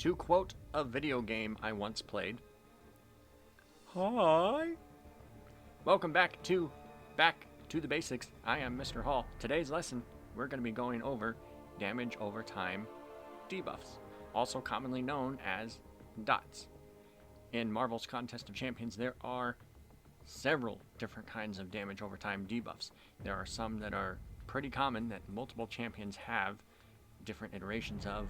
To quote a video game I once played, hi. Welcome back to the basics. I am Mr. Hall. Today's lesson, we're going to be going over damage over time debuffs, also commonly known as dots. In Marvel's Contest of Champions, there are several different kinds of damage over time debuffs. There are some that are pretty common that multiple champions have different iterations of,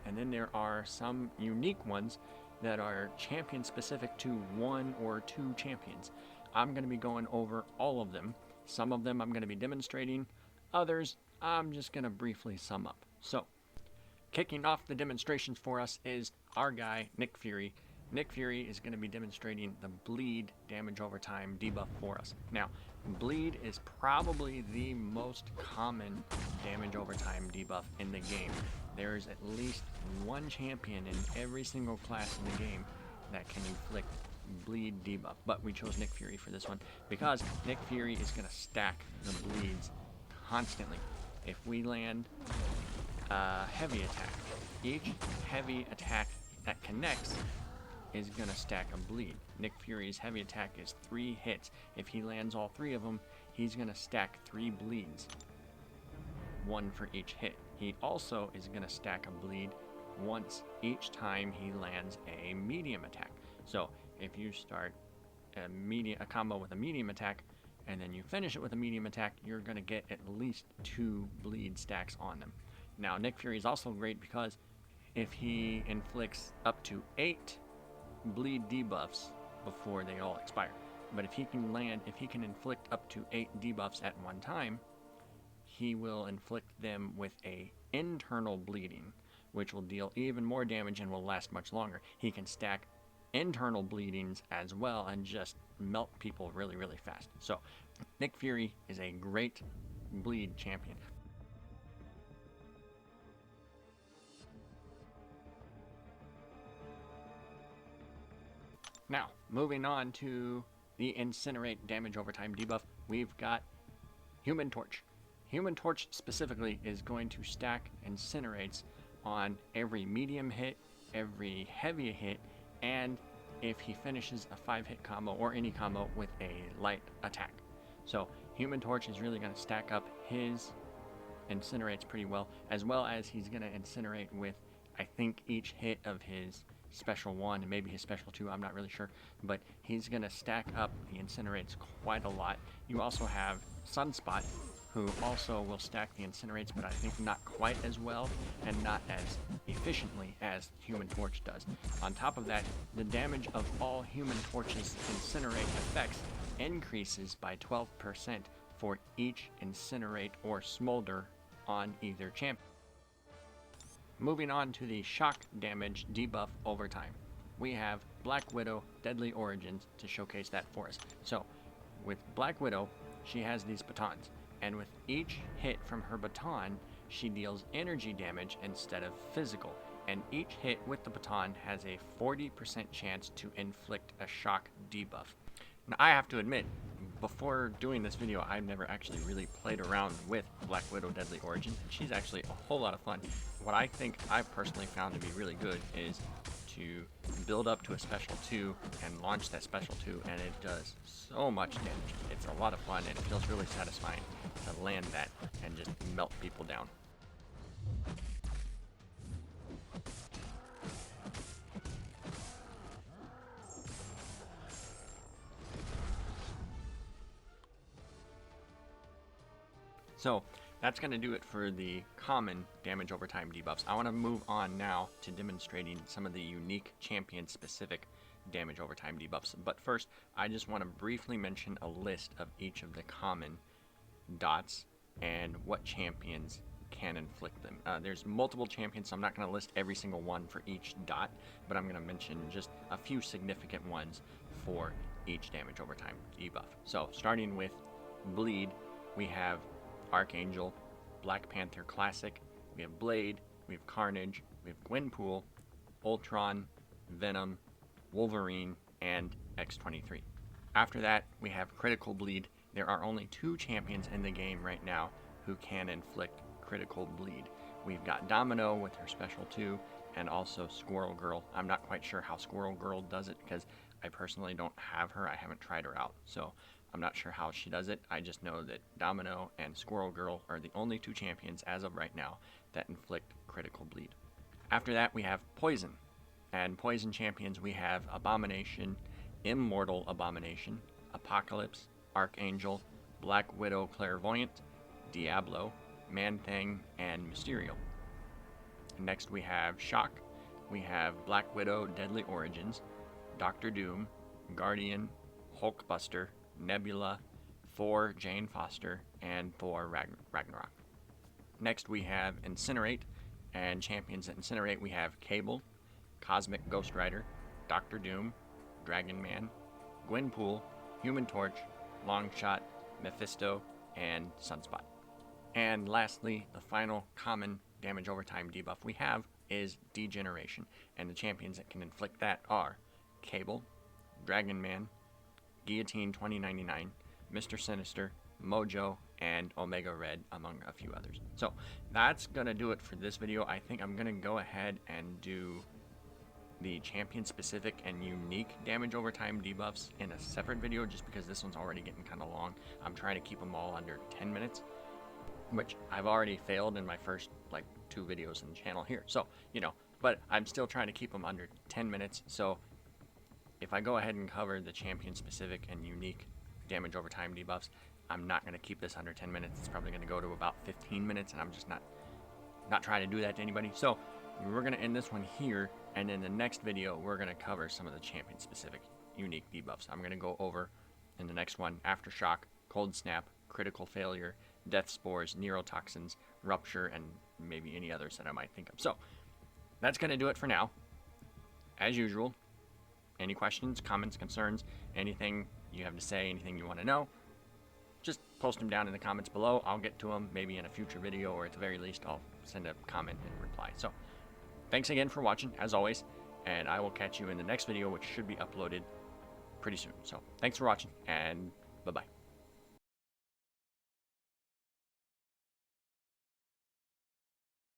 and then there are some unique ones that are champion specific to one or two champions. I'm going to be going over all of them. Some of them I'm going to be demonstrating, others I'm just going to briefly sum up. So, kicking off the demonstrations for us is our guy, Nick Fury. Nick Fury is going to be demonstrating the bleed damage over time debuff for us. Now, bleed is probably the most common damage over time debuff in the game. There's at least one champion in every single class in the game that can inflict bleed debuff, but we chose Nick Fury for this one because Nick Fury is going to stack the bleeds constantly. If we land a heavy attack, each heavy attack that connects is going to stack a bleed. Nick Fury's heavy attack is 3 hits. If he lands all 3 of them, he's going to stack 3 bleeds, 1 for each hit. He also is going to stack a bleed once each time he lands a medium attack. So if you start a combo with a medium attack and then you finish it with a medium attack, you're going to get at least 2 bleed stacks on them. Now, Nick Fury is also great because if he inflicts up to 8 bleed debuffs before they all expire, but if he can inflict up to 8 debuffs at one time, he will inflict them with a internal bleeding, which will deal even more damage and will last much longer. He can stack internal bleedings as well and just melt people really, really fast. So Nick Fury is a great bleed champion. Now, moving on to the Incinerate damage over time debuff, we've got Human Torch. Human Torch specifically is going to stack Incinerates on every medium hit, every heavy hit, and if he finishes a 5-hit combo or any combo with a light attack. So Human Torch is really going to stack up his Incinerates pretty well as he's going to incinerate with, I think, each hit of his special 1 and maybe his special 2, I'm not really sure, but he's going to stack up the Incinerates quite a lot. You also have Sunspot, who also will stack the Incinerates, but I think not quite as well and not as efficiently as Human Torch does. On top of that, the damage of all Human Torch's Incinerate effects increases by 12% for each Incinerate or Smolder on either champion. Moving on to the shock damage debuff over time. We have Black Widow Deadly Origins to showcase that for us. So, with Black Widow, she has these batons, and with each hit from her baton, she deals energy damage instead of physical, and each hit with the baton has a 40% chance to inflict a shock debuff. Now, I have to admit, before doing this video, I've never actually really played around with Black Widow Deadly Origins. She's actually a whole lot of fun. What I think I've personally found to be really good is to build up to a special 2 and launch that special 2, and it does so much damage. It's a lot of fun, and it feels really satisfying to land that and just melt people down. So that's going to do it for the common damage over time debuffs. I want to move on now to demonstrating some of the unique champion-specific damage over time debuffs. But first, I just want to briefly mention a list of each of the common dots and what champions can inflict them. There's multiple champions, so I'm not going to list every single one for each dot, but I'm going to mention just a few significant ones for each damage over time debuff. So starting with bleed, we have Archangel, Black Panther Classic, we have Blade, we have Carnage, we have Gwenpool, Ultron, Venom, Wolverine, and X-23. After that, we have Critical Bleed. There are only 2 champions in the game right now who can inflict critical bleed. We've got Domino with her special 2, and also Squirrel Girl. I'm not quite sure how Squirrel Girl does it because I personally don't have her. I haven't tried her out, so I'm not sure how she does it. I just know that Domino and Squirrel Girl are the only two champions as of right now that inflict critical bleed. After that, we have Poison. And Poison champions, we have Abomination, Immortal Abomination, Apocalypse, Archangel, Black Widow Clairvoyant, Diablo, Man-Thing, and Mysterio. Next we have Shock. We have Black Widow Deadly Origins, Doctor Doom, Guardian, Hulkbuster, Nebula, Thor Jane Foster, and Thor Ragnarok. Next we have Incinerate, and champions at Incinerate we have Cable, Cosmic Ghost Rider, Doctor Doom, Dragon Man, Gwenpool, Human Torch, Longshot, Mephisto, and Sunspot. And lastly, the final common damage over time debuff we have is Degeneration, and the champions that can inflict that are Cable, Dragon Man, Guillotine 2099, Mr. Sinister, Mojo, and Omega Red, among a few others. So that's gonna do it for this video. I think I'm gonna go ahead and do the champion specific and unique damage over time debuffs in a separate video, just because this one's already getting kind of long. I'm trying to keep them all under 10 minutes, which I've already failed in my first like 2 videos in the channel here. So, but I'm still trying to keep them under 10 minutes. So if I go ahead and cover the champion specific and unique damage over time debuffs, I'm not going to keep this under 10 minutes. It's probably going to go to about 15 minutes, and I'm just not trying to do that to anybody. So we're going to end this one here, and in the next video we're going to cover some of the champion specific unique debuffs. I'm going to go over in the next one Aftershock, Cold Snap, Critical Failure, Death Spores, Neurotoxins, Rupture, and maybe any others that I might think of. So that's going to do it for now. As usual, any questions, comments, concerns, anything you have to say, anything you want to know, just post them down in the comments below. I'll get to them maybe in a future video, or at the very least I'll send a comment and reply. So thanks again for watching, as always, and I will catch you in the next video, which should be uploaded pretty soon. So thanks for watching, and bye-bye.